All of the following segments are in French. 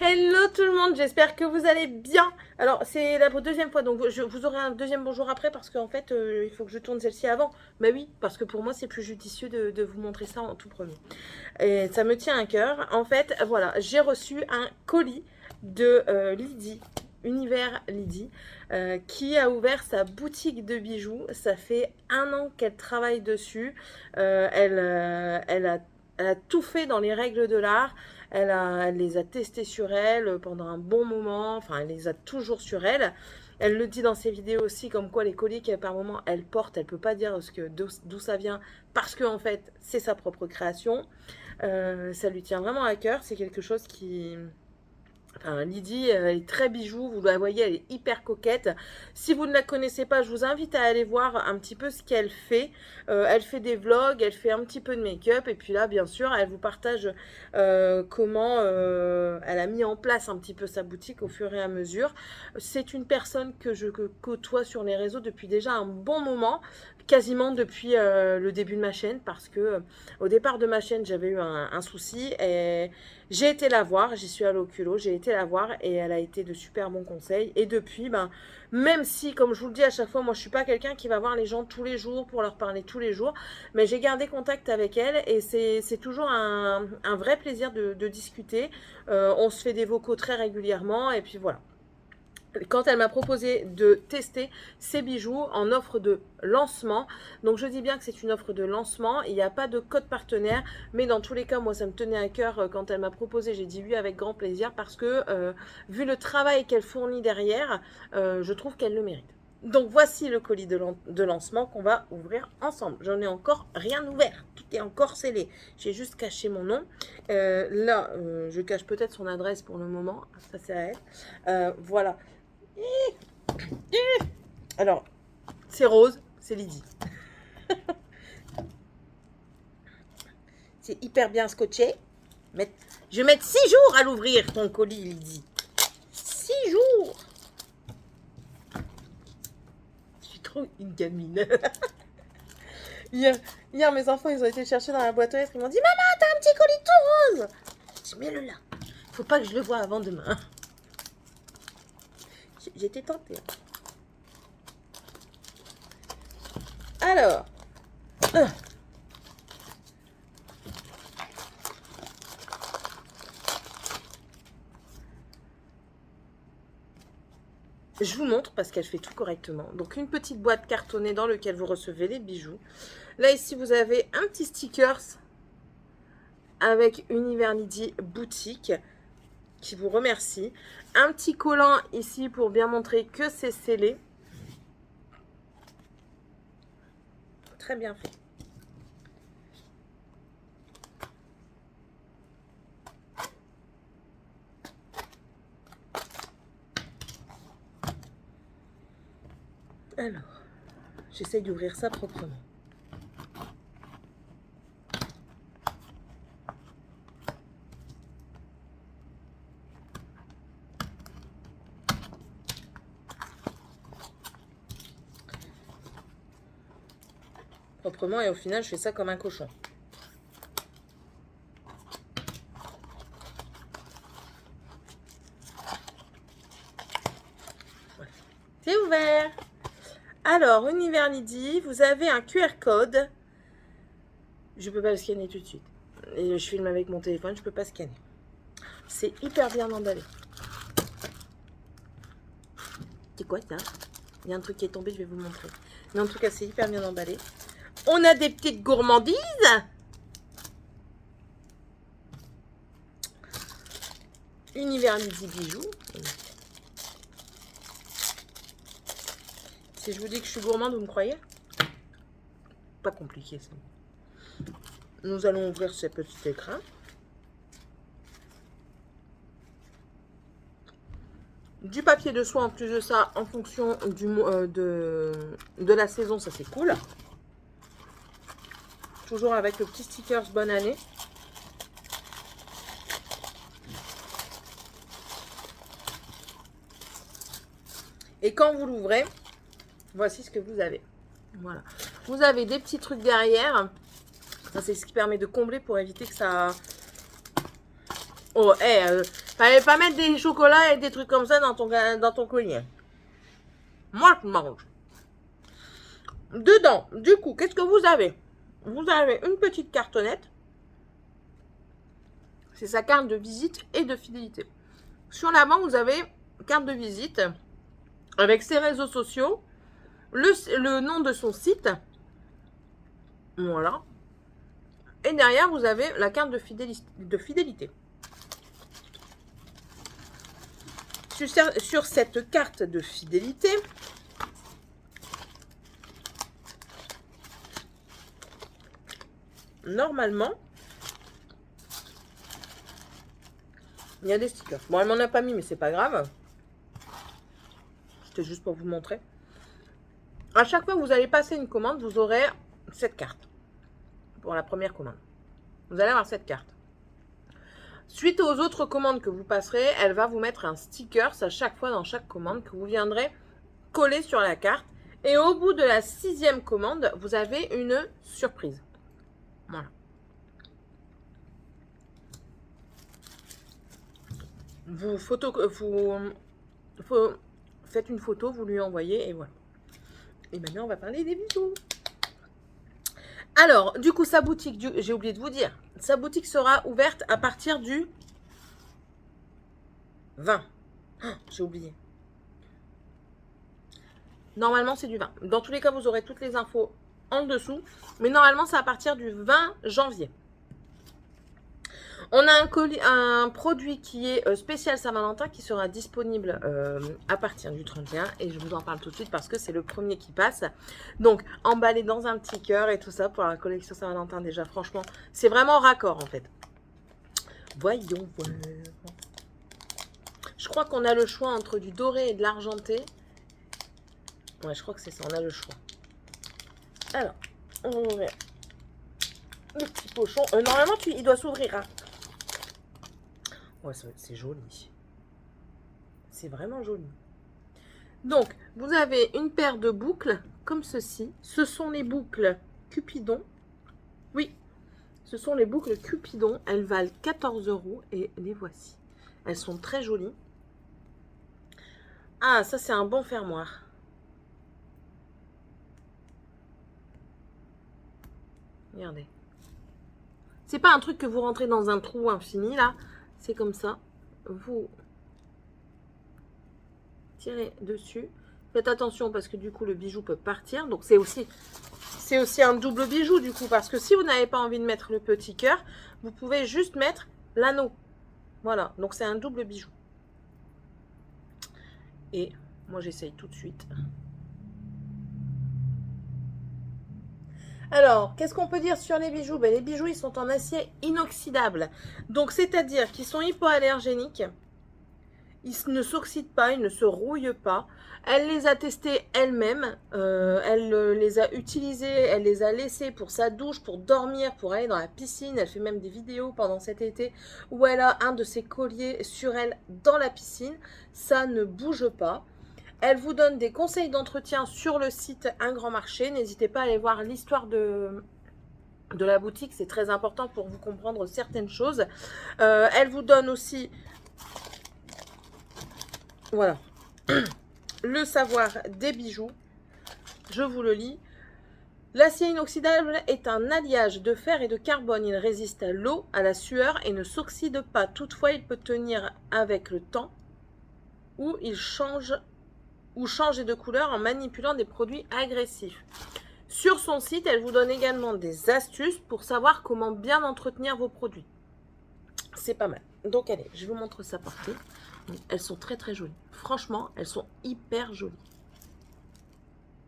Hello tout le monde, j'espère que vous allez bien. Alors c'est la deuxième fois, donc vous aurez un deuxième bonjour après parce qu'en fait il faut que je tourne celle-ci avant. Mais oui, parce que pour moi c'est plus judicieux de vous montrer ça en tout premier. Et ça me tient à cœur. En fait, voilà, j'ai reçu un colis de Lydie, Univers Lydie, qui a ouvert sa boutique de bijoux. Ça fait 1 an qu'elle travaille dessus. Elle a tout fait dans les règles de l'art. Elle les a testés sur elle pendant un bon moment. Enfin, elle les a toujours sur elle. Elle le dit dans ses vidéos aussi, comme quoi les colis qu'elle par moment elle porte, elle peut pas dire d'où ça vient parce que en fait c'est sa propre création. Ça lui tient vraiment à cœur. C'est quelque chose qui, enfin, Lydie, elle est très bijou, vous la voyez, elle est hyper coquette. Si vous ne la connaissez pas, je vous invite à aller voir un petit peu ce qu'elle fait. Elle fait des vlogs, elle fait un petit peu de make-up, et puis là, bien sûr, elle vous partage comment elle a mis en place un petit peu sa boutique au fur et à mesure. C'est une personne que je côtoie sur les réseaux depuis déjà un bon moment, quasiment depuis le début de ma chaîne, parce que au départ de ma chaîne, j'avais eu un souci, et j'ai été la voir, j'y suis allée au culot, j'ai été la voir et elle a été de super bons conseils. Et depuis, ben, même si, comme je vous le dis à chaque fois, moi je suis pas quelqu'un qui va voir les gens tous les jours pour leur parler tous les jours, mais j'ai gardé contact avec elle et c'est toujours un vrai plaisir de discuter. On se fait des vocaux très régulièrement et puis voilà. Quand elle m'a proposé de tester ses bijoux en offre de lancement. Donc je dis bien que c'est une offre de lancement, il n'y a pas de code partenaire, mais dans tous les cas, moi ça me tenait à cœur quand elle m'a proposé, j'ai dit oui avec grand plaisir parce que vu le travail qu'elle fournit derrière, je trouve qu'elle le mérite. Donc voici le colis de lancement qu'on va ouvrir ensemble. J'en ai encore rien ouvert, tout est encore scellé. J'ai juste caché mon nom. Là, je cache peut-être son adresse pour le moment, ça c'est à elle. Voilà. Alors, c'est rose, c'est Lydie. C'est hyper bien scotché. Je vais mettre 6 jours à l'ouvrir, ton colis, Lydie. 6 jours. Je suis trop une gamine. Hier, mes enfants, ils ont été chercher dans la boîte aux lettres. Ils m'ont dit, maman, t'as un petit colis tout rose. Je mets-le là. Faut pas que je le voie avant demain. J'étais tentée. Alors, je vous montre parce qu'elle fait tout correctement. Donc une petite boîte cartonnée dans laquelle vous recevez les bijoux. Là ici vous avez un petit stickers avec Univers Lydie boutique qui vous remercie. Un petit collant ici pour bien montrer que c'est scellé. Très bien fait. Alors, j'essaye d'ouvrir ça proprement. Proprement et au final, je fais ça comme un cochon. Voilà. C'est ouvert. Alors, Univers Lydie, vous avez un QR code. Je ne peux pas le scanner tout de suite. Et je filme avec mon téléphone, je ne peux pas scanner. C'est hyper bien emballé. C'est quoi ça? Il y a un truc qui est tombé, je vais vous le montrer. Mais en tout cas, c'est hyper bien emballé. On a des petites gourmandises. Univers Lydie bijoux. Si je vous dis que je suis gourmande, vous me croyez? Pas compliqué ça. Nous allons ouvrir ce petit écran. Du papier de soie en plus de ça, en fonction de la saison, ça c'est cool. Toujours avec le petit stickers bonne année. Et quand vous l'ouvrez, voici ce que vous avez. Voilà. Vous avez des petits trucs derrière. Ça, c'est ce qui permet de combler pour éviter que ça... Oh, Fallait pas mettre des chocolats et des trucs comme ça dans ton collier. Moi, je mange. Dedans, du coup, qu'est-ce que vous avez? Vous avez une petite cartonnette. C'est sa carte de visite et de fidélité. Sur l'avant, vous avez carte de visite avec ses réseaux sociaux, le nom de son site. Voilà. Et derrière, vous avez la carte de fidélité. Sur cette carte de fidélité, normalement, il y a des stickers. Bon, elle m'en a pas mis, mais c'est pas grave. C'était juste pour vous montrer. À chaque fois que vous allez passer une commande, vous aurez cette carte. Pour la première commande. Vous allez avoir cette carte. Suite aux autres commandes que vous passerez, elle va vous mettre un sticker à chaque fois dans chaque commande que vous viendrez coller sur la carte. Et au bout de la 6e commande, vous avez une surprise. Voilà. Vous faites une photo, vous lui envoyez et voilà. Et maintenant, on va parler des bijoux. Alors, du coup, sa boutique, j'ai oublié de vous dire, sa boutique sera ouverte à partir du 20. Oh, j'ai oublié. Normalement, c'est du 20. Dans tous les cas, vous aurez toutes les infos en dessous. Mais normalement, c'est à partir du 20 janvier. On a un produit qui est spécial Saint-Valentin qui sera disponible à partir du 31 et je vous en parle tout de suite parce que c'est le premier qui passe. Donc, emballé dans un petit cœur et tout ça pour la collection Saint-Valentin déjà, franchement, c'est vraiment raccord en fait. Voyons voir. Je crois qu'on a le choix entre du doré et de l'argenté. Ouais, je crois que c'est ça, on a le choix. Alors, on va ouvrir le petit pochon. Normalement, il doit s'ouvrir. Hein. Ouais, c'est joli. C'est vraiment joli. Donc, vous avez une paire de boucles comme ceci. Ce sont les boucles Cupidon. Oui, ce sont les boucles Cupidon. Elles valent 14 € et les voici. Elles sont très jolies. Ah, ça, c'est un bon fermoir. Regardez. C'est pas un truc que vous rentrez dans un trou infini, là. C'est comme ça. Vous tirez dessus. Faites attention parce que du coup, le bijou peut partir. Donc, c'est aussi un double bijou, du coup. Parce que si vous n'avez pas envie de mettre le petit cœur, vous pouvez juste mettre l'anneau. Voilà. Donc, c'est un double bijou. Et moi, j'essaye tout de suite. Alors, qu'est-ce qu'on peut dire sur les bijoux? Ben, les bijoux, ils sont en acier inoxydable. Donc, c'est-à-dire qu'ils sont hypoallergéniques. Ils ne s'oxydent pas, ils ne se rouillent pas. Elle les a testés elle-même. Elle les a utilisés, elle les a laissés pour sa douche, pour dormir, pour aller dans la piscine. Elle fait même des vidéos pendant cet été où elle a un de ses colliers sur elle dans la piscine. Ça ne bouge pas. Elle vous donne des conseils d'entretien sur le site Un Grand Marché. N'hésitez pas à aller voir l'histoire de la boutique. C'est très important pour vous comprendre certaines choses. Elle vous donne aussi, voilà, le savoir des bijoux. Je vous le lis. L'acier inoxydable est un alliage de fer et de carbone. Il résiste à l'eau, à la sueur et ne s'oxyde pas. Toutefois, il peut tenir avec le temps ou il change ou changer de couleur en manipulant des produits agressifs. Sur son site, elle vous donne également des astuces pour savoir comment bien entretenir vos produits. C'est pas mal. Donc allez, je vous montre ça portée. Elles sont très très jolies. Franchement, elles sont hyper jolies.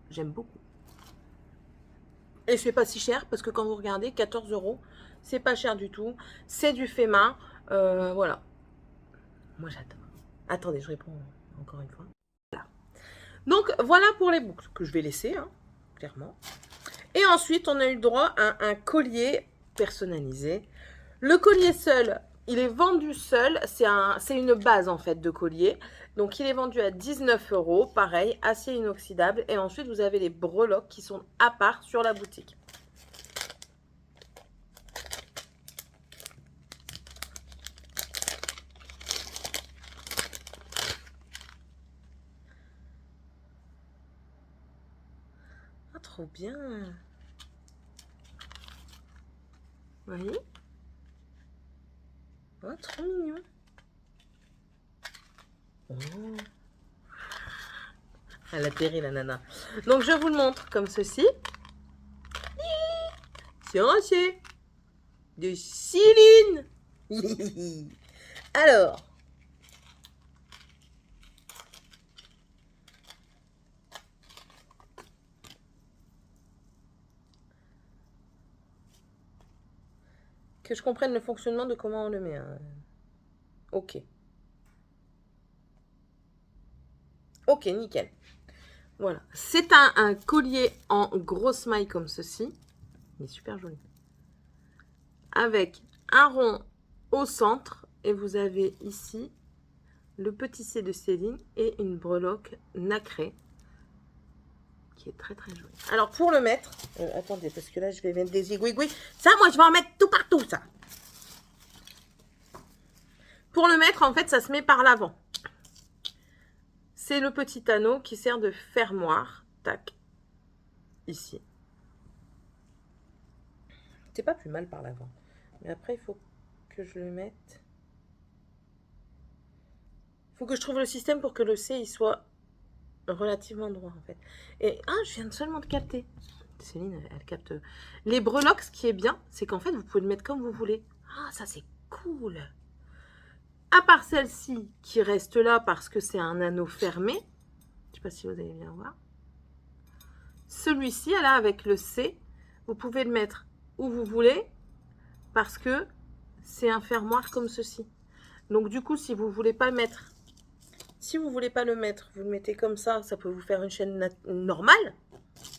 J'aime beaucoup. Et c'est pas si cher parce que quand vous regardez, 14 €, c'est pas cher du tout. C'est du fait main. Voilà. Moi j'adore. Attendez, je réponds encore une fois. Donc, voilà pour les boucles que je vais laisser, hein, clairement. Et ensuite, on a eu le droit à un collier personnalisé. Le collier seul, il est vendu seul. C'est une base, en fait, de collier. Donc, il est vendu à 19 €. Pareil, acier inoxydable. Et ensuite, vous avez les breloques qui sont à part sur la boutique. trop bien. Vous voyez? Oh, trop mignon. Oh. Elle atterrit la nana. Donc je vous le montre comme ceci. C'est rangé de Céline. Alors. Que je comprenne le fonctionnement de comment on le met. Hein. Ok. Ok, nickel. Voilà. C'est un collier en grosse maille comme ceci. Il est super joli. Avec un rond au centre. Et vous avez ici le petit C de Céline et une breloque nacrée. Qui est très très jolie. Alors pour le mettre. Attendez, parce que là je vais mettre des igouigouis. Ça, moi je vais en mettre tout partout, ça. Pour le mettre, en fait, ça se met par l'avant. C'est le petit anneau qui sert de fermoir. Tac. Ici. C'est pas plus mal par l'avant. Mais après, il faut que je le mette. Il faut que je trouve le système pour que le C il soit relativement droit, en fait. Et je viens seulement de capter. Céline, elle capte. Les breloques, ce qui est bien, c'est qu'en fait, vous pouvez le mettre comme vous voulez. Ah, ça, c'est cool. À part celle-ci qui reste là parce que c'est un anneau fermé. Je ne sais pas si vous allez bien voir. Celui-ci, là, avec le C, vous pouvez le mettre où vous voulez parce que c'est un fermoir comme ceci. Donc, du coup, si vous ne voulez pas le mettre, vous le mettez comme ça, ça peut vous faire une chaîne normale,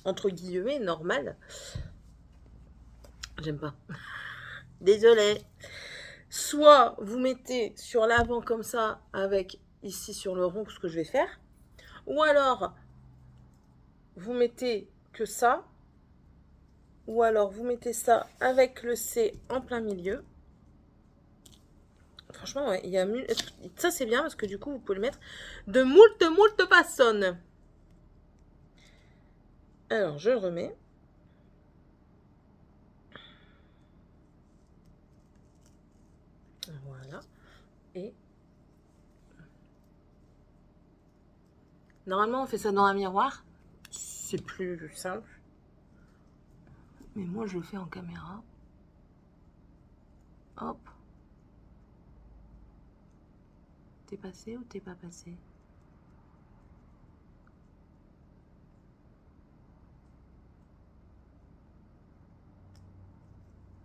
entre guillemets, normale. J'aime pas. Désolée. Soit vous mettez sur l'avant comme ça, avec ici sur le rond, ce que je vais faire. Ou alors, vous mettez que ça. Ou alors, vous mettez ça avec le C en plein milieu. Franchement, ouais, il y a ça c'est bien parce que du coup, vous pouvez le mettre de moult façons. Alors, je le remets. Voilà. Et normalement, on fait ça dans un miroir. C'est plus simple. Mais moi, je le fais en caméra. Hop. T'es passé ou t'es pas passé?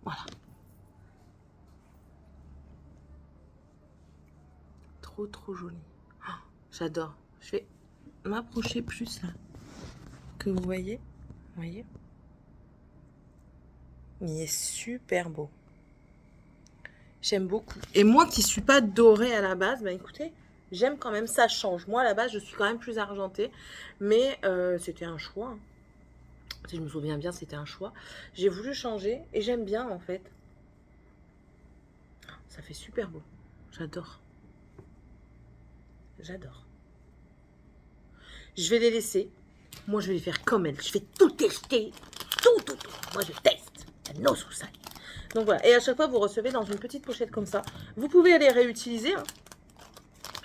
Voilà. Trop joli. Oh, j'adore. Je vais m'approcher plus là. Que vous voyez. Vous voyez? Il est super beau. J'aime beaucoup. Et moi qui suis pas dorée à la base, bah écoutez, j'aime quand même, ça change. Moi à la base, je suis quand même plus argentée. Mais c'était un choix. Hein. Si je me souviens bien, c'était un choix. J'ai voulu changer et j'aime bien en fait. Ça fait super beau. J'adore. J'adore. Je vais les laisser. Moi, je vais les faire comme elles. Je vais tout tester. Tout. Moi, je teste. No suicide. Donc voilà. Et à chaque fois, vous recevez dans une petite pochette comme ça. Vous pouvez les réutiliser. Hein.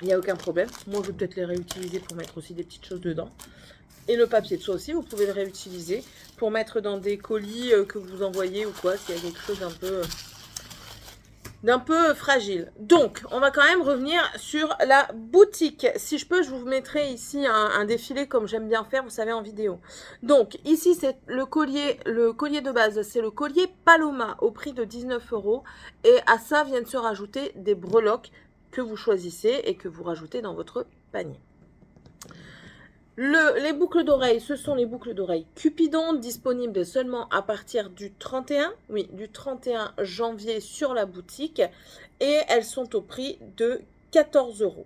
Il n'y a aucun problème. Moi, je vais peut-être les réutiliser pour mettre aussi des petites choses dedans. Et le papier de soie aussi, vous pouvez le réutiliser pour mettre dans des colis que vous envoyez ou quoi, s'il y a quelque chose d'un peu fragile. Donc, on va quand même revenir sur la boutique. Si je peux, je vous mettrai ici un défilé comme j'aime bien faire, vous savez, en vidéo. Donc, ici, c'est le collier de base, c'est le collier Paloma au prix de 19 €. Et à ça viennent se rajouter des breloques que vous choisissez et que vous rajoutez dans votre panier. Les boucles d'oreilles, ce sont les boucles d'oreilles Cupidon, disponibles seulement à partir du 31 janvier sur la boutique. Et elles sont au prix de 14 €.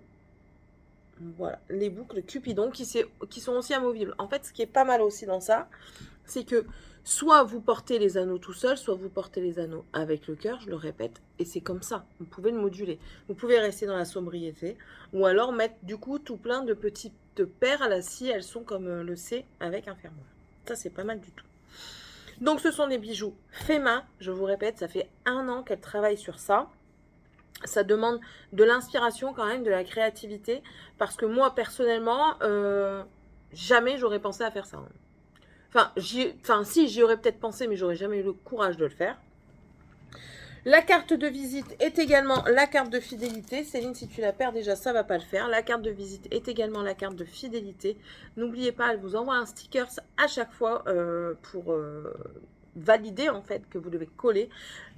Voilà, les boucles Cupidon qui sont aussi amovibles. En fait, ce qui est pas mal aussi dans ça, c'est que soit vous portez les anneaux tout seul, soit vous portez les anneaux avec le cœur, je le répète, et c'est comme ça. Vous pouvez le moduler. Vous pouvez rester dans la sobriété, ou alors mettre du coup tout plein de petites perles si elles sont comme le C avec un fermoir. Ça, c'est pas mal du tout. Donc, ce sont des bijoux faits main. Je vous répète, ça fait 1 an qu'elle travaille sur ça. Ça demande de l'inspiration quand même, de la créativité. Parce que moi, personnellement, jamais j'aurais pensé à faire ça. Enfin, si, j'y aurais peut-être pensé, mais j'aurais jamais eu le courage de le faire. La carte de visite est également la carte de fidélité. Céline, si tu la perds déjà, ça va pas le faire. La carte de visite est également la carte de fidélité. N'oubliez pas, elle vous envoie un sticker à chaque fois pour valider en fait que vous devez coller.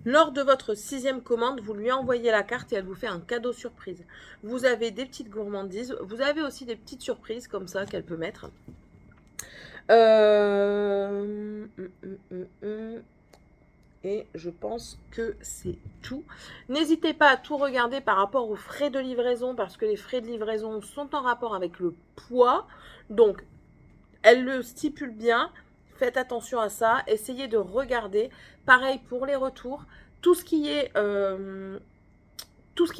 Lors de votre 6e commande, vous lui envoyez la carte et elle vous fait un cadeau surprise. Vous avez des petites gourmandises. Vous avez aussi des petites surprises comme ça qu'elle peut mettre. Et je pense que c'est tout. N'hésitez pas à tout regarder par rapport aux frais de livraison, parce que les frais de livraison sont en rapport avec le poids. Donc, elle le stipule bien. Faites attention à ça. Essayez de regarder. Pareil pour les retours. Tout ce qui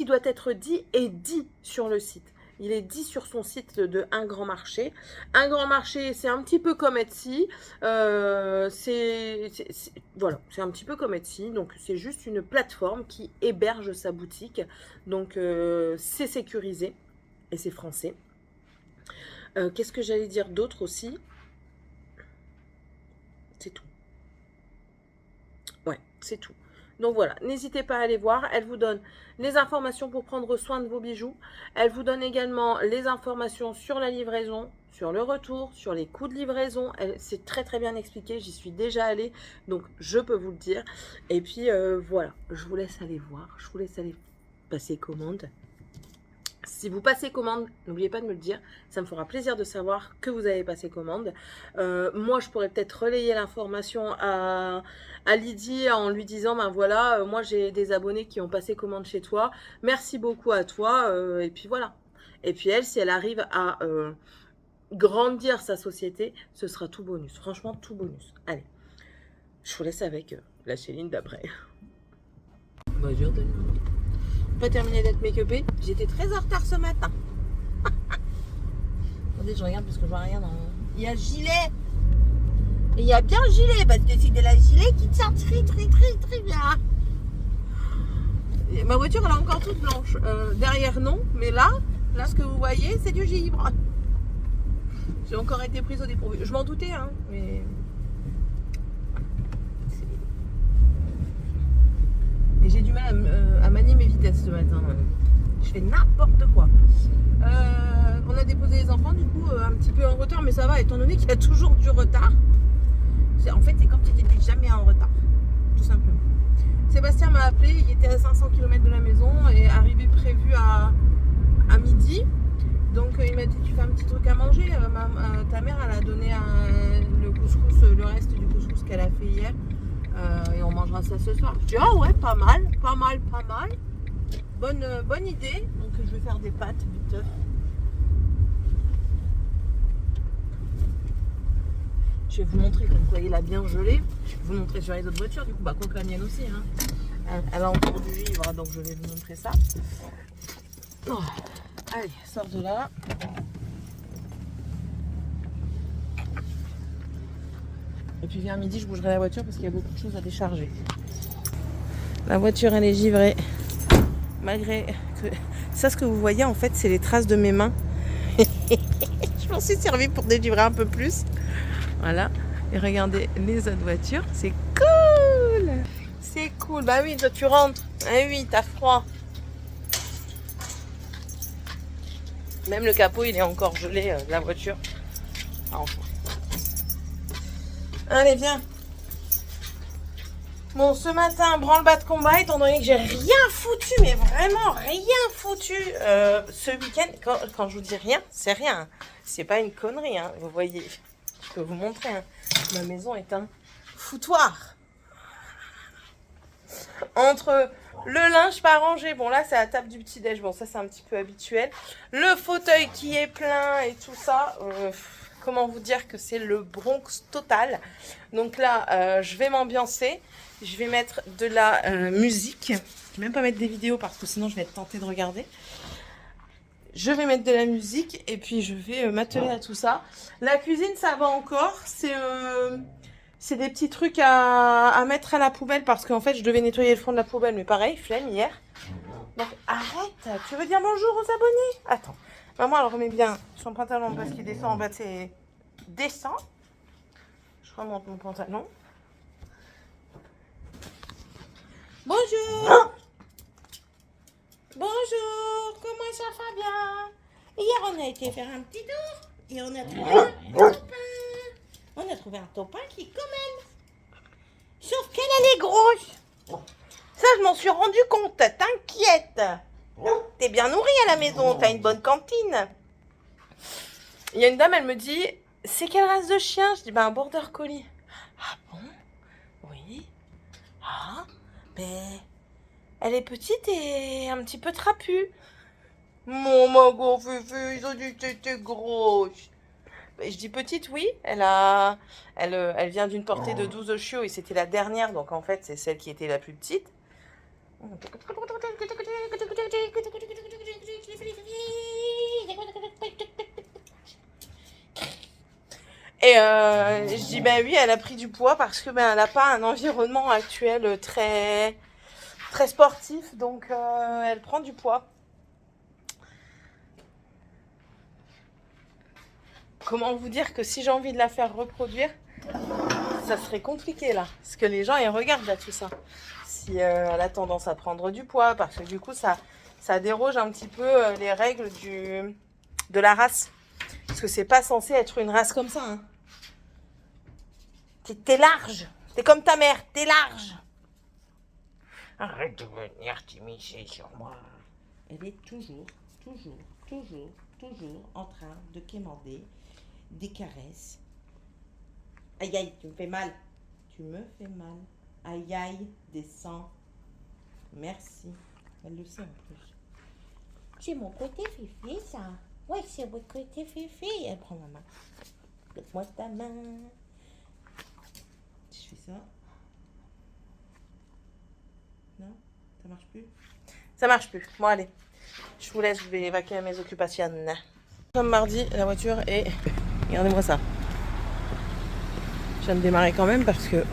doit être dit est dit sur le site. Il est dit sur son site de Un Grand Marché. Un Grand Marché, c'est un petit peu comme Etsy. Voilà, c'est un petit peu comme Etsy. Donc, c'est juste une plateforme qui héberge sa boutique. Donc, c'est sécurisé et c'est français. Qu'est-ce que j'allais dire d'autre aussi? C'est tout. Ouais, c'est tout. Donc voilà, n'hésitez pas à aller voir. Elle vous donne les informations pour prendre soin de vos bijoux. Elle vous donne également les informations sur la livraison, sur le retour, sur les coûts de livraison. C'est très très bien expliqué. J'y suis déjà allée, donc je peux vous le dire. Et puis voilà, je vous laisse aller voir. Je vous laisse aller passer commande. Si vous passez commande, n'oubliez pas de me le dire. Ça me fera plaisir de savoir que vous avez passé commande. Moi, je pourrais peut-être relayer l'information à Lydie en lui disant, ben voilà, moi j'ai des abonnés qui ont passé commande chez toi. Merci beaucoup à toi. Et puis voilà. Et puis elle, si elle arrive à grandir sa société, ce sera tout bonus. Franchement, tout bonus. Allez, je vous laisse avec la Céline d'après. Bonjour tout le monde. Pas terminé d'être make-upée. J'étais très en retard ce matin. Attendez, je regarde parce que je vois rien dans... Il y a le gilet. Et il y a bien le gilet parce que c'est de la gilet qui te sort très très très très bien. Et ma voiture elle est encore toute blanche. Derrière non, mais là ce que vous voyez c'est du givre. J'ai encore été prise au dépourvu. Je m'en doutais hein, mais... Et j'ai du mal à manier mes vitesses ce matin. Je fais n'importe quoi. On a déposé les enfants, du coup, un petit peu en retard, mais ça va, étant donné qu'il y a toujours du retard. En fait, c'est comme si j'étais jamais en retard, tout simplement. Sébastien m'a appelé, il était à 500 km de la maison et arrivé prévu à midi. Donc, il m'a dit, tu fais un petit truc à manger. Ta mère, elle a donné le couscous, le reste du couscous qu'elle a fait hier. Et on mangera ça ce soir. Je dis ah ouais, pas mal. Bonne idée. Donc je vais faire des pâtes vite. Je vais vous montrer comme quoi il a bien gelé. Je vais vous montrer sur les autres voitures. Du coup, bah quoi que la mienne aussi. Hein. Elle a encore du givre, donc je vais vous montrer ça. Oh. Allez, sors de là. Et puis vers midi, je bougerai la voiture parce qu'il y a beaucoup de choses à décharger. La voiture, elle est givrée. Malgré que... Ça, ce que vous voyez, en fait, c'est les traces de mes mains. Je m'en suis servi pour délivrer un peu plus. Voilà. Et regardez les autres voitures. C'est cool. C'est cool. Bah oui, toi, tu rentres. Ah oui, t'as froid. Même le capot, il est encore gelé de la voiture. Ah, enfin. Allez, viens. Bon, ce matin, branle-bas de combat, étant donné que j'ai rien foutu, mais vraiment rien foutu ce week-end. Quand je vous dis rien, c'est rien. C'est pas une connerie, hein. Vous voyez, je peux vous montrer. Hein. Ma maison est un foutoir. Entre le linge pas rangé, bon là c'est la table du petit-déj, bon ça c'est un petit peu habituel. Le fauteuil qui est plein et tout ça... Comment vous dire que c'est le Bronx total. Donc là, je vais m'ambiancer. Je vais mettre de la musique. Je vais même pas mettre des vidéos parce que sinon je vais être tentée de regarder. je vais mettre de la musique et puis je vais m'atteler à tout ça. La cuisine, ça va encore. C'est des petits trucs à mettre à la poubelle parce qu'en fait, je devais nettoyer le fond de la poubelle, mais pareil, flemme hier. Donc arrête, tu veux dire bonjour aux abonnés? Attends, maman, elle remet bien son pantalon parce qu'il descend en bas de ses... Descend. Je remonte mon pantalon. Bonjour. Bonjour, comment ça va bien? Hier, on a été faire un petit tour et on a trouvé un topin. On a trouvé un topin qui est comme elle. Sauf qu'elle, elle est grosse. Ça, je m'en suis rendu compte. T'inquiète. T'es bien nourrie à la maison. T'as une bonne cantine. Il y a une dame, elle me dit, c'est quelle race de chien? Je dis, ben un border collie. Ah bon? Oui. Ah, ben... Elle est petite et un petit peu trapue. Mon mago fufu, ils ont dit que t'étais grosse. Je dis petite, oui. Elle vient d'une portée de 12 chiots et c'était la dernière. Donc en fait, c'est celle qui était la plus petite. Et je dis, ben oui, elle a pris du poids parce que ben, elle n'a pas un environnement actuel très sportif. Donc elle prend du poids. Comment vous dire que si j'ai envie de la faire reproduire, ça serait compliqué là. Parce que les gens, ils regardent là tout ça. Si elle a tendance à prendre du poids, parce que du coup, ça déroge un petit peu les règles de la race. Parce que c'est pas censé être une race comme ça. Hein. T'es large. T'es comme ta mère, t'es large. Arrête de venir t'immiscer sur moi. Elle est toujours en train de quémander des caresses. Aïe aïe, tu me fais mal. Tu me fais mal. Aïe aïe, descends. Merci. Elle le sait en plus. C'est mon côté fifi, ça. Ouais, c'est mon côté fifi. Elle prend ma main. Donne-moi ta main. Je fais ça. Non, ça marche plus. Ça marche plus. Bon, allez. Je vous laisse, je vais évacuer mes occupations. Comme mardi, la voiture est... Regardez-moi ça. Je viens de démarrer quand même parce que...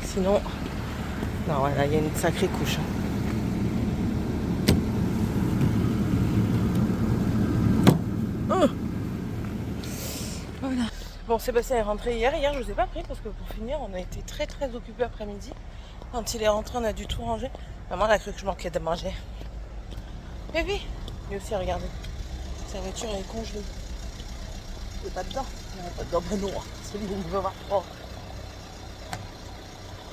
Sinon... Non, voilà, il y a une sacrée couche. Oh voilà. Bon, Sébastien est rentré hier. Hier, je vous ai pas pris parce que pour finir, on a été très occupés après-midi. Quand il est rentré, on a dû tout ranger. Maman, elle a cru que je manquais de manger. Mais oui, lui aussi, regardez. Sa voiture, elle est congelée. Il n'est pas dedans. Il n'est pas dedans, noir. Celui où il veut avoir froid.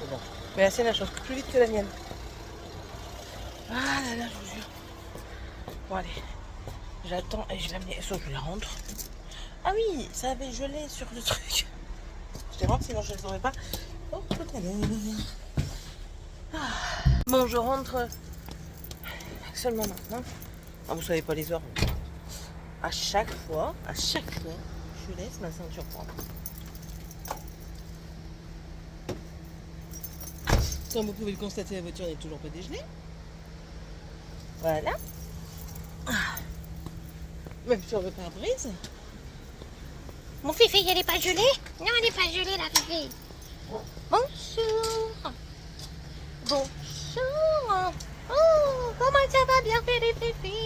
Bon. Mais la sienne, elle change plus vite que la mienne. Ah là là, je vous jure. Bon, allez. J'attends et je vais l'amener. Sauf que je la rentre. Ah oui, ça avait gelé sur le truc. Je les rentre, sinon je les aurais pas. Oh, ah. Bon, je rentre seulement maintenant. Ah, vous savez pas les heures. À chaque fois, je laisse ma ceinture prendre. Comme vous pouvez le constater, la voiture n'est toujours pas dégelée. Voilà. Même sur le pare-brise. Mon fifi, elle n'est pas gelée? Non, elle n'est pas gelée, la fifi. Bonjour. Bonjour. Oh, comment ça va bien, fifi?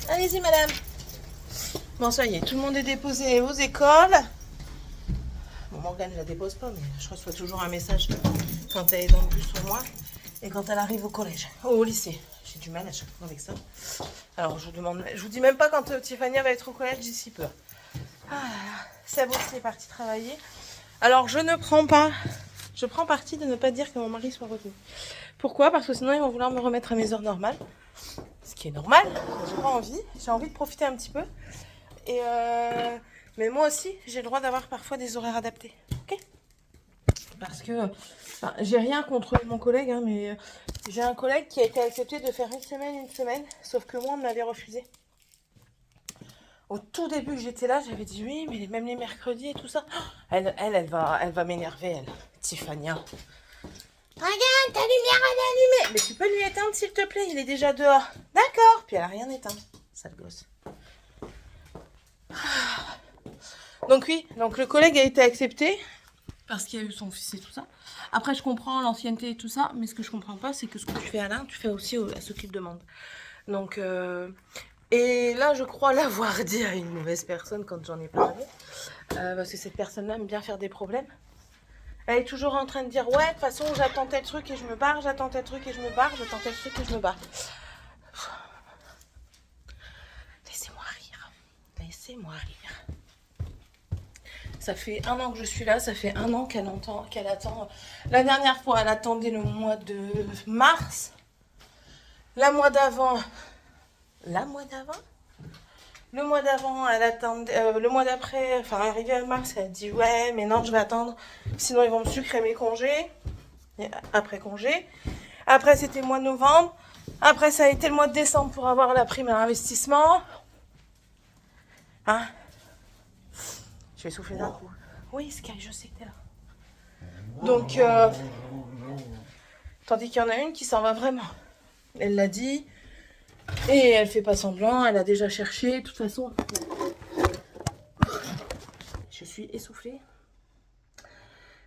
Allez-y, madame. Bon, ça y est, tout le monde est déposé aux écoles. Bon, Morgane ne la dépose pas, mais je reçois toujours un message quand elle est dans le bus sur moi et quand elle arrive au collège, au lycée. J'ai du mal à chaque fois avec ça. Alors, je vous dis même pas quand Tiffany va être au collège d'ici peu. Ah là là, Seb aussi est parti travailler. Alors, je prends parti de ne pas dire que mon mari soit revenu. Pourquoi? Parce que sinon, ils vont vouloir me remettre à mes heures normales. Ce qui est normal, j'ai pas envie. J'ai envie de profiter un petit peu. Et mais moi aussi, j'ai le droit d'avoir parfois des horaires adaptés. Ok? Parce que enfin, j'ai rien contre mon collègue, hein, mais j'ai un collègue qui a été accepté de faire une semaine, sauf que moi, on me l'avait refusé. Au tout début, j'étais là, j'avais dit oui, mais même les mercredis et tout ça. Elle va m'énerver, elle. Tiffania. Regarde, ta lumière elle est allumée. Mais tu peux lui éteindre s'il te plaît, il est déjà dehors. D'accord. Puis elle a rien éteint, sale gosse. Donc oui, donc le collègue a été accepté parce qu'il y a eu son fils et tout ça. Après je comprends l'ancienneté et tout ça, mais ce que je comprends pas c'est que ce que tu fais à l'un, tu fais aussi à ceux qui te demandent. Donc et là je crois l'avoir dit à une mauvaise personne quand j'en ai parlé, parce que cette personne-là aime bien faire des problèmes. Elle est toujours en train de dire ouais de toute façon j'attends tel truc et je me barre, j'attends tel truc et je me barre, j'attends tel truc et je me barre. Laissez-moi rire, laissez-moi rire. Ça fait 1 an que je suis là, ça fait 1 an qu'elle attend. La dernière fois, elle attendait le mois de mars. Le mois d'avant, elle attendait. Le mois d'après, enfin, arrivé à mars, elle dit ouais, mais non, je vais attendre. Sinon, ils vont me sucrer mes congés. Et après congé. Après, c'était le mois de novembre. Après, ça a été le mois de décembre pour avoir la prime à investissement. Hein? Je vais souffler d'un coup. Oui, Sky, je sais que t'es là. Donc, tandis qu'il y en a une qui s'en va vraiment. Elle l'a dit. Et elle fait pas semblant. Elle a déjà cherché. De toute façon, je suis essoufflée.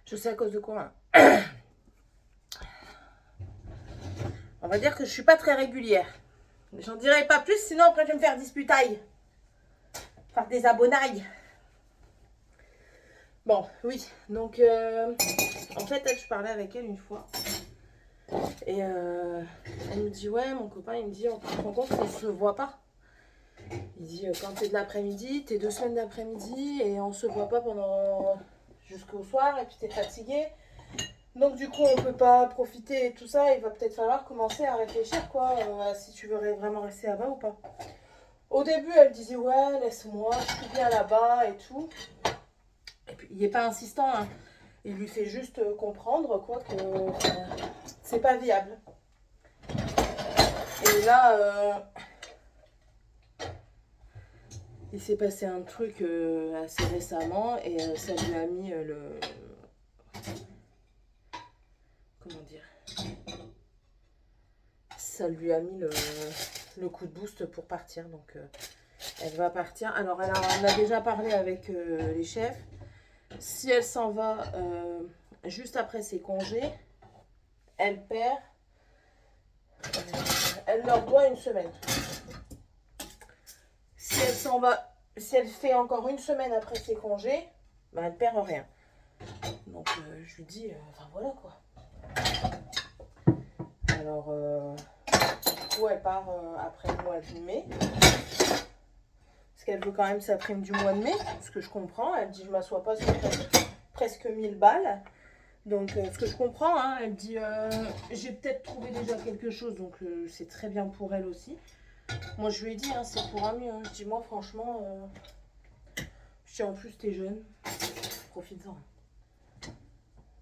Je sais à cause de quoi. On va dire que je suis pas très régulière. J'en dirai pas plus, sinon après je vais me faire disputaille. Faire des abonnailles. Bon, oui, donc en fait, je parlais avec elle une fois et elle me dit ouais, mon copain il me dit on se rend compte qu'on se voit pas. Il dit quand t'es de l'après-midi, t'es 2 semaines d'après-midi et on se voit pas pendant jusqu'au soir et puis t'es fatigué. Donc du coup on peut pas profiter et tout ça, il va peut-être falloir commencer à réfléchir quoi, si tu veux vraiment rester là-bas ou pas. Au début elle disait ouais laisse-moi, je suis bien là-bas et tout. Et puis il n'est pas insistant, hein. Il lui fait juste comprendre quoi que c'est pas viable. Et là, il s'est passé un truc assez récemment et ça lui a mis comment dire, ça lui a mis le coup de boost pour partir. Donc elle va partir. Alors on a déjà parlé avec les chefs. Si elle s'en va juste après ses congés, elle perd, elle leur doit 1 semaine. Si elle s'en va, si elle fait encore 1 semaine après ses congés, ben elle perd rien. Donc je lui dis, enfin voilà quoi. Alors du coup elle part après le mois de mai. Parce qu'elle veut quand même sa prime du mois de mai, ce que je comprends. Elle dit je m'assois pas sur presque 1000 balles. Donc ce que je comprends, hein, elle dit j'ai peut-être trouvé déjà quelque chose, donc c'est très bien pour elle aussi. Moi je lui ai dit hein, c'est pour un mieux. Hein. Je dis moi franchement, je dis en plus t'es jeune, profites-en.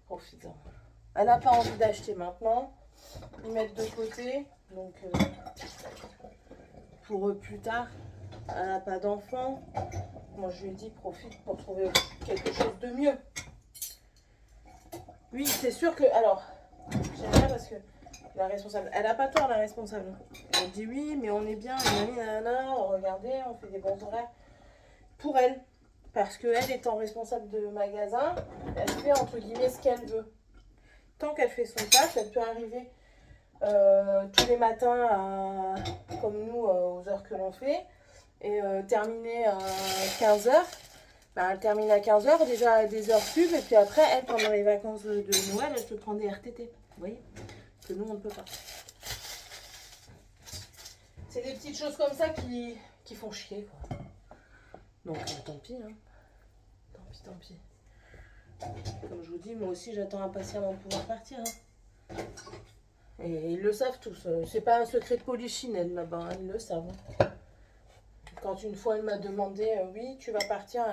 Profites-en. Elle n'a pas envie d'acheter maintenant, ils mettent de côté, donc pour plus tard. Elle n'a pas d'enfant. Moi, je lui ai dit, profite pour trouver quelque chose de mieux. Oui, c'est sûr que... Alors, j'aime bien parce que la responsable... Elle n'a pas tort, la responsable. Elle dit, oui, mais on est bien. Regardez, on fait des bons horaires. Pour elle. Parce qu'elle, étant responsable de magasin, elle fait, entre guillemets, ce qu'elle veut. Tant qu'elle fait son taf, elle peut arriver tous les matins, comme nous, aux heures que l'on fait. Et terminer à 15h, ben, elle termine à 15h, déjà à des heures sup, et puis après, elle, pendant les vacances de Noël, elle se prend des RTT. Vous voyez? Que nous, on ne peut pas. C'est des petites choses comme ça qui font chier, quoi. Donc, tant pis, hein. Tant pis. Comme je vous dis, moi aussi, j'attends impatiemment de pouvoir partir, hein. Et ils le savent tous. C'est pas un secret de polichinelle, là-bas, hein, ils le savent. Hein. Quand une fois elle m'a demandé oui tu vas partir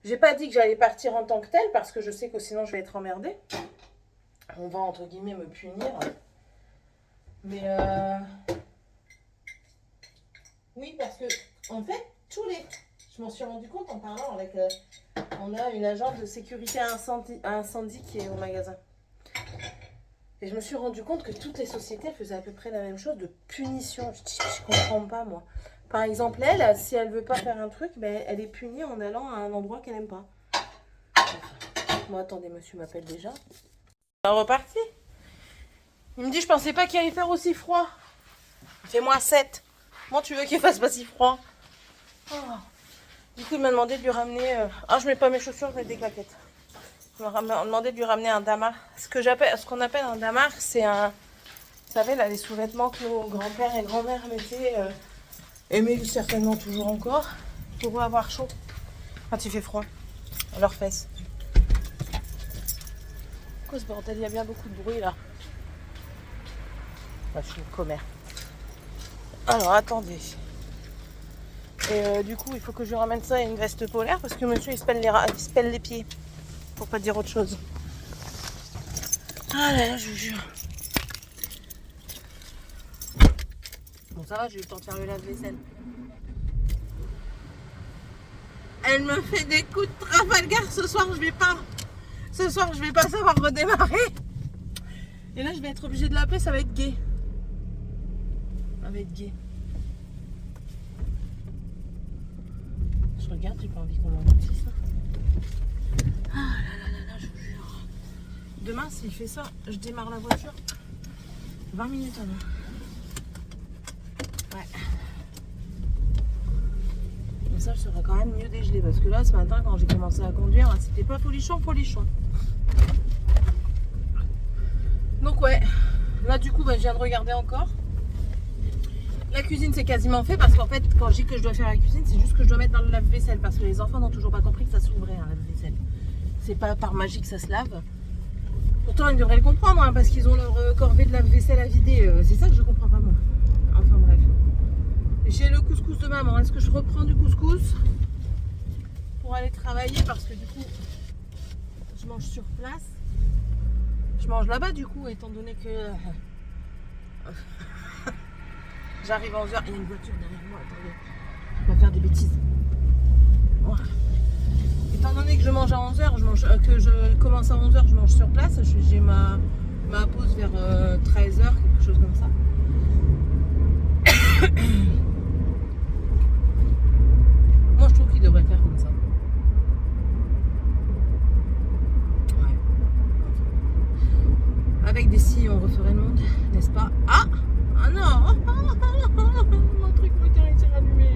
j'ai pas dit que j'allais partir en tant que telle parce que je sais que sinon je vais être emmerdée, on va entre guillemets me punir, mais oui parce que en fait je m'en suis rendu compte en parlant avec on a une agente de sécurité incendie qui est au magasin Et je me suis rendu compte que toutes les sociétés faisaient à peu près la même chose de punition. Je comprends pas, moi. Par exemple, elle, si elle veut pas faire un truc, ben, elle est punie en allant à un endroit qu'elle aime pas. Bon, attendez, monsieur m'appelle déjà. On est reparti. Il me dit, je pensais pas qu'il allait faire aussi froid. Il fait -7. Comment tu veux qu'il fasse pas si froid? Oh. Du coup, il m'a demandé de lui ramener... Ah, je mets pas mes chaussures, je mets des claquettes. Il m'a demandé de lui ramener un damar. Ce qu'on appelle un damar, c'est un... Vous savez, là, les sous-vêtements que nos grands-pères et grand-mères mettaient, aimaient certainement toujours encore, pour avoir chaud quand il fait froid, à leurs fesses. Quoi ce bordel, il y a bien beaucoup de bruit là. Enfin, je suis une commère. Alors, attendez. Et du coup, il faut que je lui ramène ça et une veste polaire parce que monsieur, il se pèle les pieds. Pour pas dire autre chose. Ah là là, je vous jure. Bon, ça va, j'ai eu le temps de faire le lave-vaisselle. Elle me fait des coups de Trafalgar. Ce soir, je vais pas savoir redémarrer. Et là, je vais être obligée de l'appeler, ça va être gay. Ça va être gay. Je regarde, j'ai pas envie qu'on m'envoie ça. Ah là là là, je vous jure. Demain, s'il fait ça, je démarre la voiture. 20 minutes avant. Ouais. Mais ça, je serais quand même mieux dégelé. Parce que là, ce matin, quand j'ai commencé à conduire, c'était pas folichon. Donc ouais. Là, du coup, je viens de regarder encore. La cuisine, c'est quasiment fait. Parce qu'en fait, quand je dis que je dois faire la cuisine, c'est juste que je dois mettre dans le lave-vaisselle. Parce que les enfants n'ont toujours pas compris que ça s'ouvrait, un lave-vaisselle. C'est pas par magie que ça se lave. Pourtant, ils devraient le comprendre, hein, parce qu'ils ont leur corvée de lave-vaisselle à vider. C'est ça que je comprends pas, moi. Enfin, bref. J'ai le couscous de maman. Est-ce que je reprends du couscous pour aller travailler? Parce que du coup, je mange sur place. Je mange là-bas, du coup, étant donné que... J'arrive à 11h. Il y a une voiture derrière moi. Attendez. Je vais faire des bêtises. Voilà. Étant donné que je mange à 11h, que je commence à 11h, je mange sur place. J'ai ma pause vers 13h, quelque chose comme ça. Moi, je trouve qu'il devrait faire comme ça. Ouais. Avec des si, on referait le monde, n'est-ce pas? Ah non. Mon truc moteur il s'est rallumé.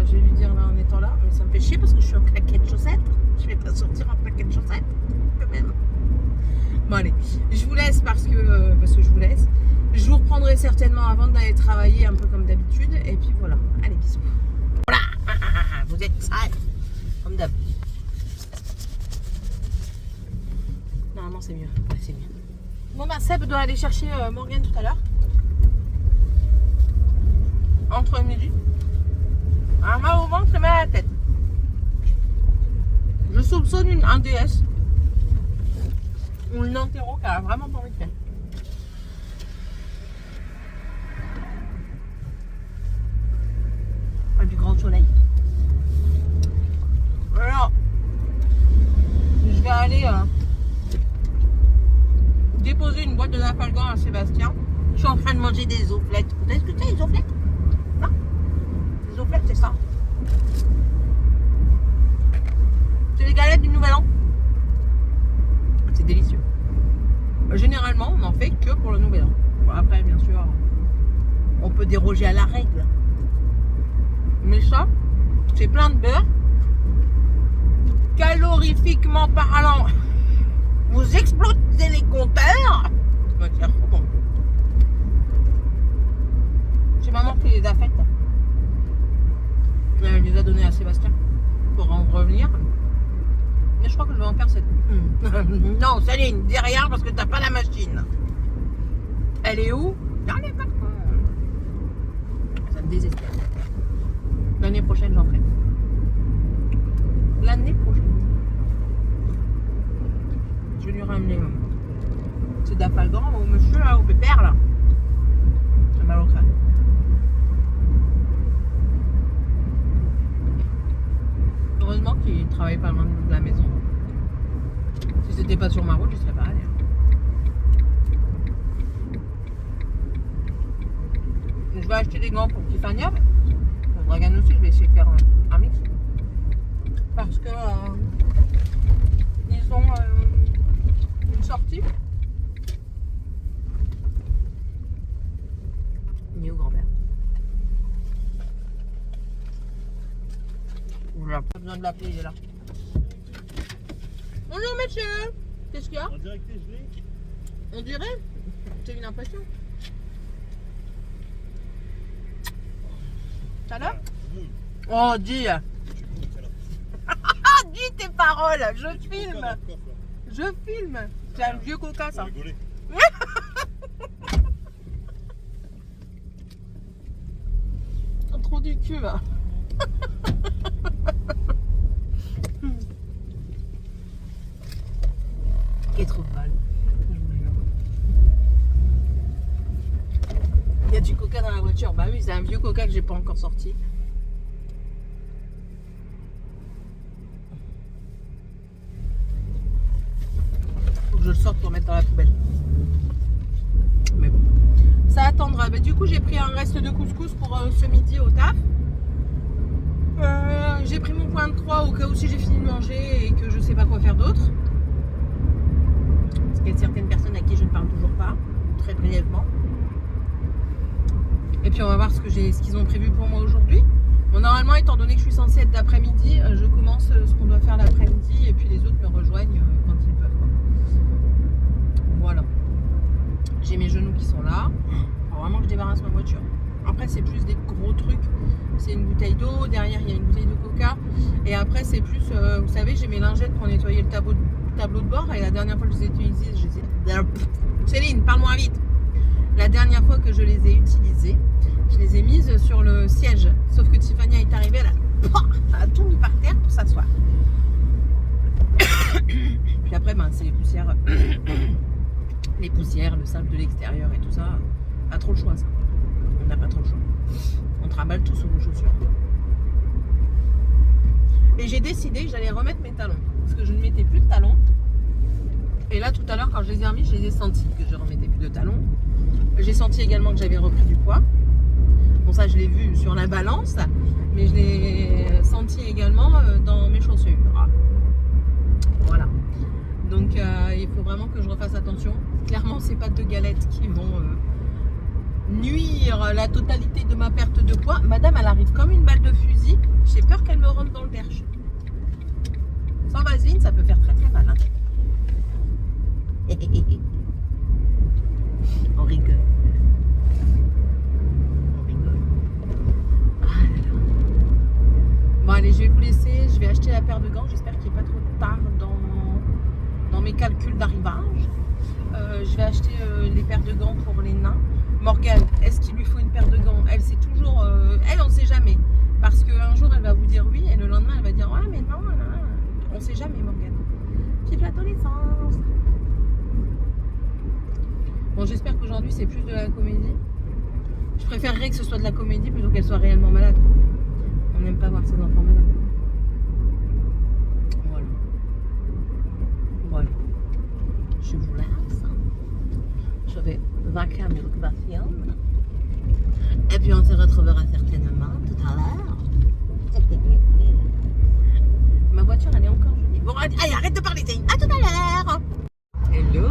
Je vais lui dire là en étant là, mais ça me fait chier parce que je suis en claquette chaussettes. Je vais pas sortir en claquette chaussettes quand même. Bon allez, je vous laisse parce que je vous laisse. Je vous reprendrai certainement avant d'aller travailler un peu comme d'habitude. Et puis voilà, allez bisous. Voilà, vous êtes sale comme d'hab. Normalement c'est mieux, ouais, c'est mieux. Bon bah Seb doit aller chercher Morgane tout à l'heure. Entre midi. Un mal au ventre et mal à la tête. Je soupçonne un DS ou une entéro qui a vraiment pas envie de faire. Ah, du grand soleil. Alors, je vais aller déposer une boîte de Trafalgar à Sébastien. Je suis en train de manger des auflettes. Vous savez ce que c'est les auflettes? Non? Les auflettes, c'est ça. C'est les galettes du Nouvel An. C'est délicieux. Généralement, on n'en fait que pour le Nouvel An. Bon, après, bien sûr, on peut déroger à la règle. Mais ça, c'est plein de beurre. Calorifiquement parlant, vous explosez les compteurs. C'est trop bon. C'est maman qui les a faites. Elle les a données à Sébastien pour en revenir. Mais je crois que je vais en faire cette. Non, Céline, dis rien parce que t'as pas la machine. Elle est où? Dans les balcons. Ça me désespère. L'année prochaine, j'en ferai. L'année prochaine. Je vais lui ramener ce Trafalgar au monsieur là, au pépère là. C'est mal au crâne. Heureusement qu'il travaille pas loin de la maison. Si c'était pas sur ma route, je serais pas allée. Je vais acheter des gants pour Tiffania. Pour Dragan aussi, je vais essayer de faire un mix. Parce que ils ont une sortie. Ni au grand-père. Oula, pas besoin de l'appeler, il est là. Bonjour monsieur. Qu'est-ce qu'il y a? On dirait que t'es gelé. On dirait. J'ai une impression. Tout à l'heure? Oui. Oh, dis. Tu fous, t'es là. Ah, dis tes paroles. Je Tu filme. fous, t'as le coffre, là. Je filme. C'est un vieux coca Faut ça. rigoler. Trop du cul là. Il est trop pâle. Je vous jure. Il y a du coca dans la voiture. Bah oui, c'est un vieux coca que j'ai pas encore sorti. Faut que je le sorte pour mettre dans la poubelle. Mais bon, ça attendra. Bah, du coup, j'ai pris un reste de couscous pour ce midi au taf. J'ai pris mon point de croix au cas où si j'ai fini de manger et que je sais pas quoi faire d'autre. Parce qu'il y a certaines personnes à qui je ne parle toujours pas, très brièvement. Et puis on va voir ce qu'ils ont prévu pour moi aujourd'hui. Bon, normalement, étant donné que je suis censée être d'après-midi, je commence ce qu'on doit faire l'après-midi et puis les autres me rejoignent quand ils peuvent, quoi. Voilà. J'ai mes genoux qui sont là. Faut vraiment que je débarrasse ma voiture. Après, c'est plus des gros trucs. C'est une bouteille d'eau. Derrière, il y a une bouteille de coca. Et après, c'est plus, vous savez, j'ai mes lingettes pour nettoyer le tableau de bord. Et la dernière fois que je les ai utilisées, Céline, parle-moi vite. La dernière fois que je les ai utilisées, je les ai mises sur le siège. Sauf que Tiffany est arrivée, elle a tout mis par terre pour s'asseoir. Puis après, ben, c'est les poussières. Les poussières, le sable de l'extérieur et tout ça. Pas trop le choix, ça. On n'a pas trop le choix. On trimballe tout sous nos chaussures. Et j'ai décidé que j'allais remettre mes talons. Parce que je ne mettais plus de talons. Et là, tout à l'heure, quand je les ai remis, je les ai sentis que je ne remettais plus de talons. J'ai senti également que j'avais repris du poids. Bon, ça, je l'ai vu sur la balance. Mais je l'ai senti également dans mes chaussures. Voilà. Donc, il faut vraiment que je refasse attention. Clairement, c'est pas de galettes qui vont nuire la totalité de ma perte de poids. Madame, elle arrive comme une balle de fusil. J'ai peur qu'elle me rentre dans le derche. Sans vaseline, ça peut faire très très mal. Hein. On rigole. On rigole. Ah là là. Bon, allez, je vais vous laisser. Je vais acheter la paire de gants. J'espère qu'il n'est pas trop tard dans mes calculs d'arrivage. Je vais acheter les paires de gants pour les nains. Morgane, est-ce qu'il lui faut une paire de gants? Elle sait toujours, elle on ne sait jamais. Parce qu'un jour elle va vous dire oui et le lendemain elle va dire ouais mais non, on ne sait jamais Morgane. Vive l'adolescence. Bon, j'espère qu'aujourd'hui c'est plus de la comédie. Je préférerais que ce soit de la comédie plutôt qu'elle soit réellement malade. On n'aime pas voir ses enfants malades. Voilà. Voilà. Je vous laisse. Je vais vaquer à mes occupations. Et puis on se retrouvera certainement tout à l'heure. Ma voiture elle est encore jolie. Bon, allez, arrête de parler, Zane. À tout à l'heure. Hello.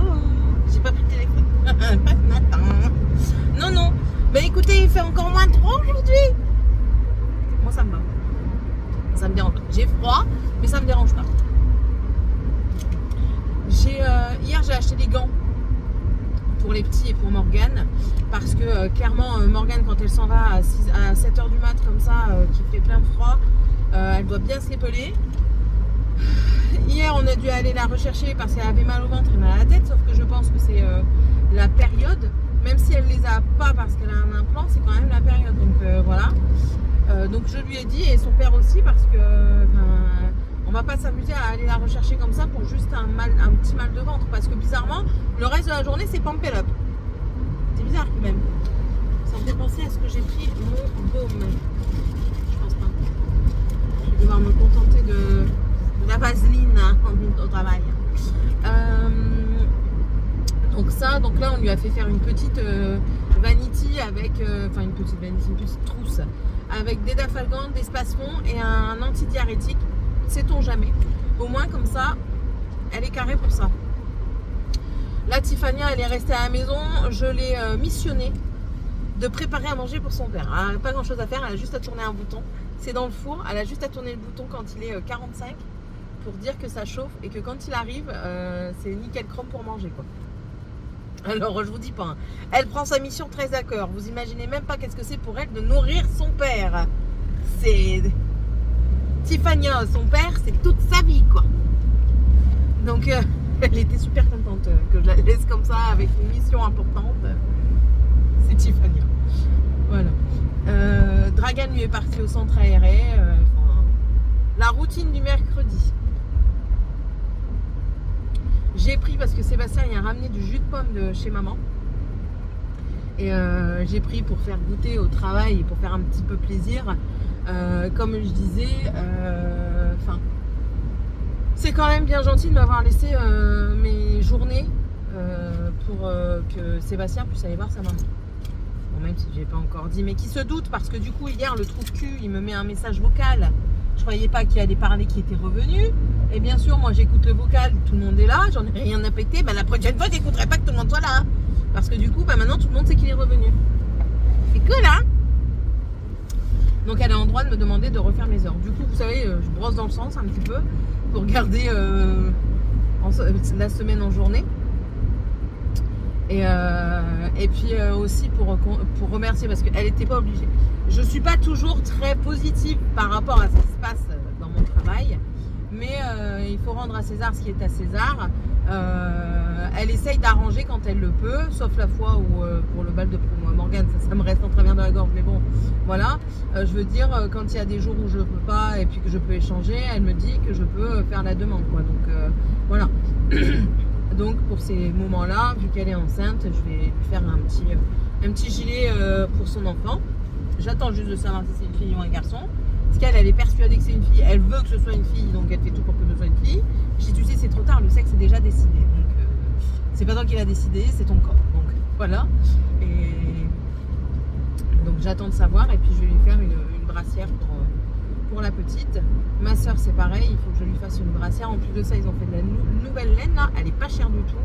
J'ai pas pris le téléphone. Pas ce matin. Non, non. Mais écoutez, il fait encore moins de 3 aujourd'hui. Moi ça me va. Ça me dérange pas. J'ai froid, mais ça me dérange pas. Hier j'ai acheté des gants pour les petits et pour Morgane parce que clairement Morgane quand elle s'en va à 7h du mat comme ça qu'il fait plein froid, elle doit bien se l'épeler. Hier on a dû aller la rechercher parce qu'elle avait mal au ventre et mal à la tête, sauf que je pense que c'est la période, même si elle les a pas parce qu'elle a un implant, c'est quand même la période, donc voilà. Donc je lui ai dit, et son père aussi, parce que on va pas s'amuser à aller la rechercher comme ça pour juste un petit mal de ventre, parce que bizarrement le reste de la journée c'est pump it up. C'est bizarre quand même. Ça me fait penser à ce que j'ai pris mon baume. Je pense pas. Je vais devoir me contenter de la vaseline au travail. Donc ça, donc là on lui a fait faire une petite vanity avec, enfin une petite trousse avec des dafalgan, des spasmons et un antidiarrhétique, sait-on jamais. Au moins comme ça, elle est carrée pour ça. Là Tiffania, elle est restée à la maison, je l'ai missionnée de préparer à manger pour son père. Elle n'a pas grand chose à faire, elle a juste à tourner un bouton. C'est dans le four, elle a juste à tourner le bouton quand il est 45 pour dire que ça chauffe et que quand il arrive, c'est nickel chrome pour manger quoi. Alors je vous dis pas, hein. Elle prend sa mission très à cœur. Vous imaginez même pas qu'est-ce que c'est pour elle de nourrir son père. C'est Tiffania, son père, c'est toute sa vie quoi. Donc elle était super contente que je la laisse comme ça avec une mission importante. C'est Tiffania. Voilà. Dragan lui est parti au centre aéré. La routine du mercredi. J'ai pris parce que Sébastien il a ramené du jus de pomme de chez maman. Et j'ai pris pour faire goûter au travail et pour faire un petit peu plaisir. Comme je disais, c'est quand même bien gentil de m'avoir laissé mes journées pour que Sébastien puisse aller voir sa maman. Bon, même si je n'ai pas encore dit, mais qui se doute parce que du coup hier le trou de cul il me met un message vocal. Je croyais pas qu'il allait parler qui était revenu. Et bien sûr, moi j'écoute le vocal, tout le monde est là, j'en ai rien à péter. La prochaine fois, j'écouterai pas que tout le monde soit là. Parce que du coup, maintenant tout le monde sait qu'il est revenu. C'est cool, hein? Donc elle a en droit de me demander de refaire mes heures. Du coup, vous savez, je brosse dans le sens un petit peu pour garder la semaine en journée. Et puis aussi pour remercier parce qu'elle n'était pas obligée. Je ne suis pas toujours très positive par rapport à ce qui se passe dans mon travail, mais il faut rendre à César ce qui est à César. Elle essaye d'arranger quand elle le peut, sauf la fois où pour le bal de promo à Morgane, ça me reste en travers de la gorge, mais bon, voilà. Je veux dire, quand il y a des jours où je ne peux pas et puis que je peux échanger, elle me dit que je peux faire la demande, quoi. Donc voilà. Donc pour ces moments-là, vu qu'elle est enceinte, je vais lui faire un petit gilet pour son enfant. J'attends juste de savoir si c'est une fille ou un garçon. Parce qu'elle est persuadée que c'est une fille. Elle veut que ce soit une fille, donc elle fait tout pour que ce soit une fille. Je dis, tu sais, c'est trop tard, le sexe est déjà décidé. Donc c'est pas toi qui l'as décidé, c'est ton corps. Donc voilà. Et donc j'attends de savoir et puis je vais lui faire une brassière pour la petite. Ma soeur c'est pareil, il faut que je lui fasse une brassière. En plus de ça, ils ont fait de la nouvelle laine là, elle est pas chère du tout.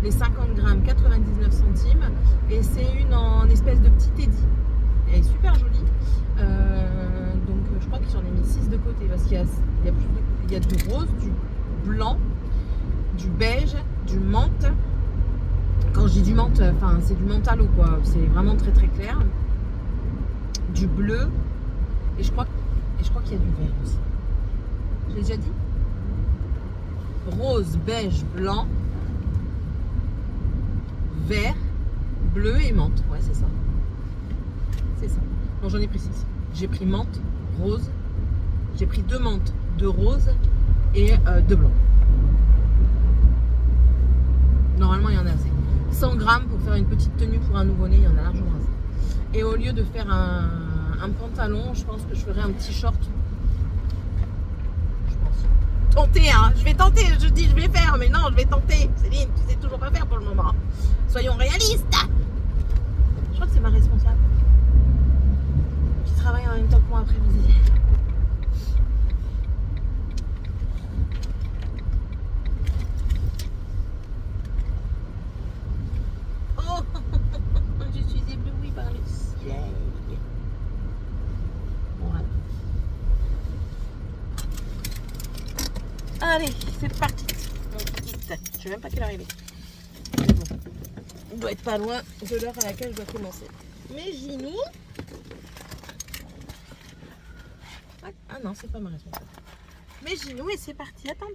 Les 50 grammes, 99 centimes. Et c'est une en espèce de petit teddy. Elle est super jolie. Donc je crois que j'en ai mis 6 de côté parce qu'il y a du rose, du blanc, du beige, du menthe. Quand je dis du menthe, c'est du menthe à l'eau quoi. C'est vraiment très très clair. Du bleu. Et je crois qu'il y a du vert aussi. Je l'ai déjà dit. Rose, beige, blanc, vert, bleu et menthe. Ouais, c'est ça. C'est ça. Bon, j'en ai pris 6. J'ai pris menthe, rose. J'ai pris 2 menthes, 2 roses et 2 blancs. Normalement, il y en a assez. 100 grammes pour faire une petite tenue pour un nouveau-né, il y en a largement assez. Et au lieu de faire un pantalon, je pense que je ferai un petit short. Je pense. Tenter, hein. Je vais tenter. Je dis je vais faire, mais non, je vais tenter. Céline, tu sais toujours pas faire pour le moment. Soyons réalistes. Je crois que c'est ma responsable qui travaille en même temps que moi après-midi. Oh, je suis éblouie par le ciel. Voilà. Allez, c'est parti. Je sais même pas quelle heure il est. Mais bon, il doit être pas loin de l'heure à laquelle je dois commencer. Mes genoux. Ah non, c'est pas ma responsable. Mes genoux et c'est parti. Attends.